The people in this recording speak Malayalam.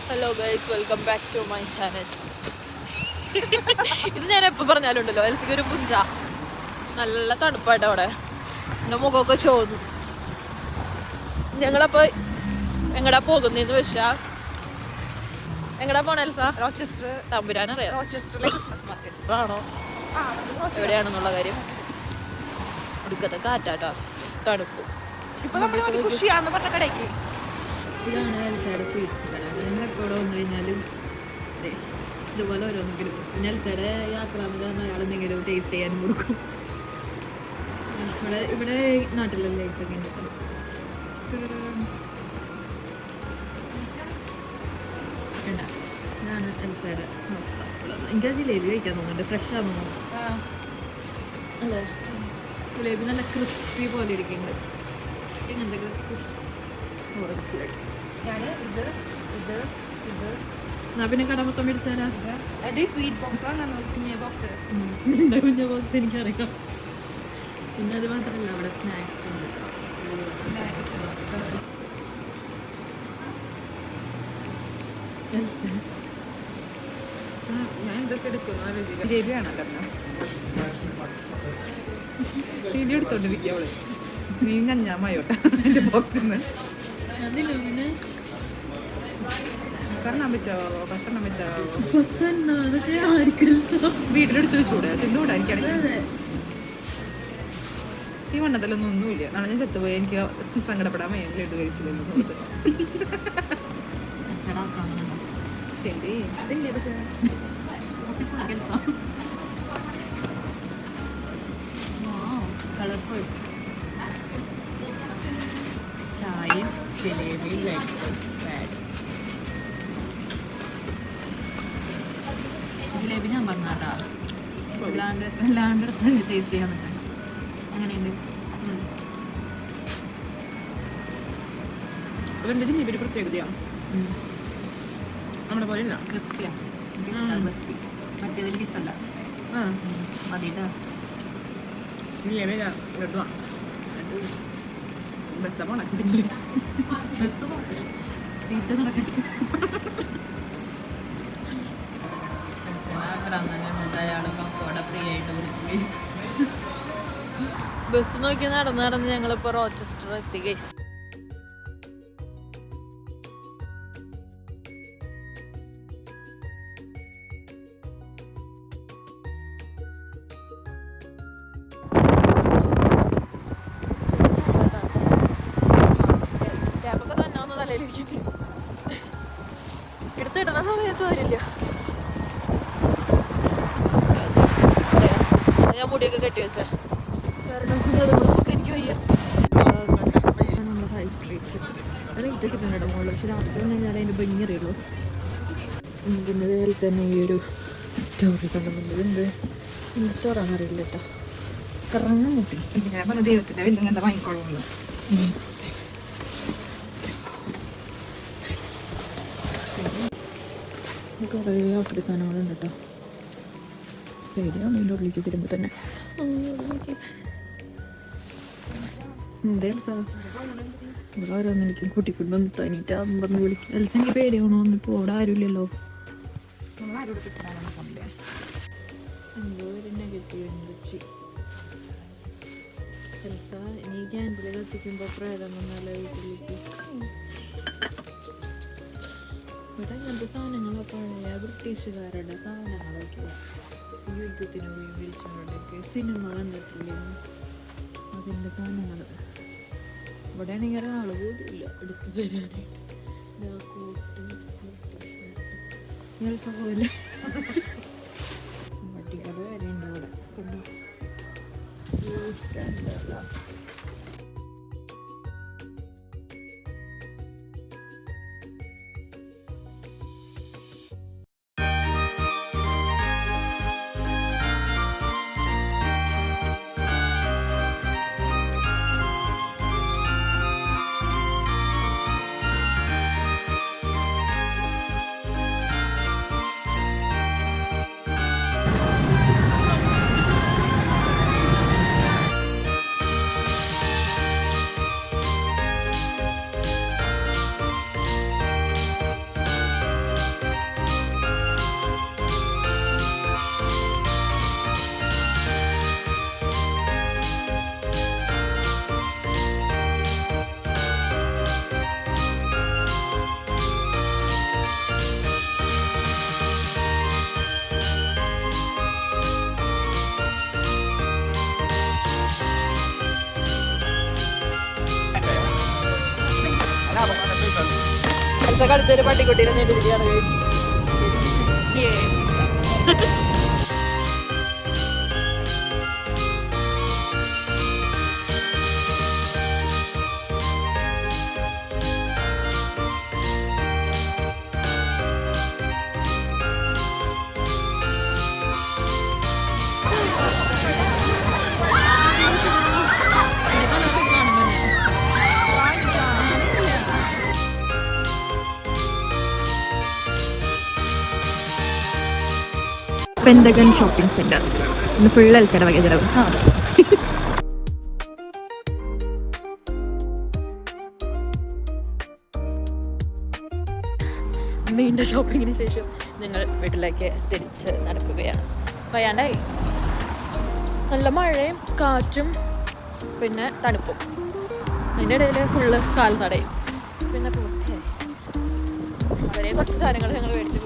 Hello guys, welcome back to my channel. ഇത് ഞാൻ എപ്പോൾ പറഞ്ഞാലുണ്ടല്ലോ എൽസിക്ക് ഒരു പുഞ്ച. നല്ല തണുപ്പായിട്ട് അവിടെ എൻ്റെ മുഖമൊക്കെ ചോന്നു. ഞങ്ങളപ്പോൾ എങ്ങടാ പോകുന്നതെന്ന് വെച്ചാൽ എങ്ങടാ പോണ എൽസ? റോച്ചസ്റ്റർ. തമ്പുരാനറിയാം. റോച്ചസ്റ്ററിലെ ക്രിസ്മസ് മാർക്കറ്റ് ആണോ എവിടെയാണെന്നുള്ള കാര്യം? ഒടുക്കത്തെ കാറ്റാട്ടാ, തണുപ്പ്. ഇപ്പൊ നമ്മൾ ഖുഷിയാന്ന് പറഞ്ഞ കടയ്ക്ക്. ഇതാണ് എൽസയുടെ സ്വീറ്റ്സ് കട. ഞങ്ങളെപ്പോഴും വന്നു കഴിഞ്ഞാലും ഇതുപോലെ ഓരോന്നെങ്കിലും. പിന്നെ എൽസയുടെ യാത്ര എന്ന് പറഞ്ഞാൽ അയാളെന്തെങ്കിലും ടേസ്റ്റ് ചെയ്യാനും കൊടുക്കും. ഇവിടെ നാട്ടിലുള്ള ലൈസൊക്കെ ഉണ്ട്. ഇതാണ് എൽസയുടെ അവസ്ഥ. എനിക്ക് ജിലേബി കഴിക്കാൻ തോന്നുന്നുണ്ട്. ഫ്രഷാന്ന് തോന്നുന്നു അല്ലേ? ജിലേബി നല്ല ക്രിസ്പി പോലെ ഇരിക്കുന്നുണ്ട്. ഇങ്ങനത്തെ ക്രിസ്പി ഓറഞ്ച് എന്നാ പിന്നെ കട മൊത്തം മേടിച്ചാലാ? സ്വീറ്റ് ബോക്സ് കുഞ്ഞ ബോക്സ്. കുഞ്ഞ ബോക്സ് എനിക്കറിയാം. പിന്നെ അത് മാത്രമല്ല അവിടെ സ്നാക്സ് ഉണ്ട്. ഞാൻ എന്തൊക്കെ എടുക്കുന്നു ജിലേബിയാണല്ലോ. വീഡിയോ എടുത്തോണ്ടിരിക്കുക അവള്. നീ ഞാൻ മയോട്ടാ എൻ്റെ ബോക്സിൽ നിന്ന് കണ്ണാൻ പറ്റാവോ? കട്ടെണ്ണാൻ പറ്റാവോ? വീട്ടിലെടുത്ത് വെച്ചൂടെ? തിന്നുകൂടെ? എനിക്കാണെങ്കിൽ ഈ വണ്ണത്തിലൊന്നും ഒന്നുമില്ല. നാളെ ഞാൻ ചത്തുപോയി. എനിക്ക് സങ്കടപ്പെടാൻ വയ്യ. ലഡു കഴിച്ചില്ലല്ലോ. അതില്ലേ പക്ഷേ കളർഫുൾ ചായയും ജിലേബിയും ജിലേബി ഞാൻ പറഞ്ഞാട്ടാ. എല്ലാണ്ടെടുത്ത് ടേസ്റ്റ് ചെയ്യാൻ പറ്റും. അങ്ങനെയുണ്ട്. അതെൻ്റെ ജിലേബി ഒരു പ്രത്യേകതയാണ്. നമ്മുടെ പോലെ ഇല്ല. ക്രിസ്പിയാണ്. എനിക്കിഷ്ടമാണ് ക്രിസ്പി. മറ്റേത് എനിക്കിഷ്ടമല്ല. മതിട്ടാ. ജിലേബി ലഡുവാ. ബസ്സാ പോണ പിന്നിൽ തീറ്റ നടക്കാൻ ബസ് നോക്കി നടന്ന് നടന്ന് ഞങ്ങളിപ്പോ റോച്ചസ്റ്റർ എത്തി ഗൈസ്. ടാപ്പൊക്കെ തന്നെ ഒന്ന് തലയിലിരിക്കും. എടുത്തിടുന്ന സമയത്ത് വരില്ല. ഞാൻ മുടിയൊക്കെ കെട്ടി വെച്ചേ. എനിക്ക് വയ്യ. നമ്മുടെ ഹൈ സ്ട്രീറ്റ് റേറ്റൊക്കെ തന്നെ മുകളിൽ. പക്ഷെ രാത്രി തന്നെ ഞാൻ അതിൻ്റെ ഭംഗി അറിയുള്ളൂ. പിന്നെ വേറെ തന്നെ ഈ ഒരു സ്റ്റോറി കണ്ടുന്നത് എന്ത് സ്റ്റോറാണെന്ന് അറിയില്ല കേട്ടോ. കറങ്ങാൻ മുട്ടി. ഞാൻ പറഞ്ഞ ദൈവത്തിൻ്റെ വലിയ എന്താ വാങ്ങിക്കോളുള്ളൂ. കുറേ ഔട്ടറി സാധനങ്ങളുണ്ട് കേട്ടോ. പേടിയാണ് ഇതിൻ്റെ ഉള്ളിലേക്ക് വരുമ്പോൾ തന്നെ. ഇവിടെ ഓരോന്നും എനിക്ക് കൂട്ടിക്കൊണ്ടൊന്ന് തനിയിട്ട് അമ്പന്ന് വിളിക്കും. എൽസെനിക്ക് പേടിയാണോ? ഇപ്പോൾ ഇവിടെ ആരുമില്ലല്ലോ. എന്തോ ഒരു നെഗറ്റീവ് എനർജി. എൽസ നീ ക്യാൻഡിൽ കത്തിക്കുമ്പോൾ പ്രേതം വന്നല്ല വീട്ടിലേക്ക്. ഇവിടെ അങ്ങനത്തെ സാധനങ്ങളൊക്കെ പഴയ ബ്രിട്ടീഷുകാരുടെ സാധനങ്ങളൊക്കെ യുദ്ധത്തിന് ഉപയോഗിച്ചവരുടെയൊക്കെ സിനിമ കണ്ടിട്ടില്ലേ? അതിൻ്റെ സാധനങ്ങൾ ഇവിടെ ആണെങ്കിൽ ഒരാൾ പോലും ഇല്ല എടുത്തു തരാനായിട്ട്. കോട്ട് ബ്രിട്ടീഷ് പോലെ വട്ടിക്കട വരെ ഉണ്ട് അവിടെ. കണ്ടോ? ദിവസം കളിച്ചൊരു പട്ടിക്കുട്ടീനെ നേടിയിരിക്കുകയാണ്. പെൻഡഗൺ ഷോപ്പിംഗ് സെന്റർ ഇന്ന് ഫുൾ എൽസയുടെ വക ചിലവ്. നീണ്ട ഷോപ്പിങ്ങിന് ശേഷം ഞങ്ങൾ വീട്ടിലേക്ക് തിരിച്ച് നടക്കുകയാണ്. വയ്യാണ്ടായി, നല്ല മഴയും കാറ്റും പിന്നെ തണുപ്പും, അതിൻ്റെ ഇടയിൽ ഫുള്ള് കാൽനടയും പിന്നെ പൂർത്തിയായി. വളരെ കുറച്ച് സാധനങ്ങൾ ഞങ്ങൾ മേടിച്ച്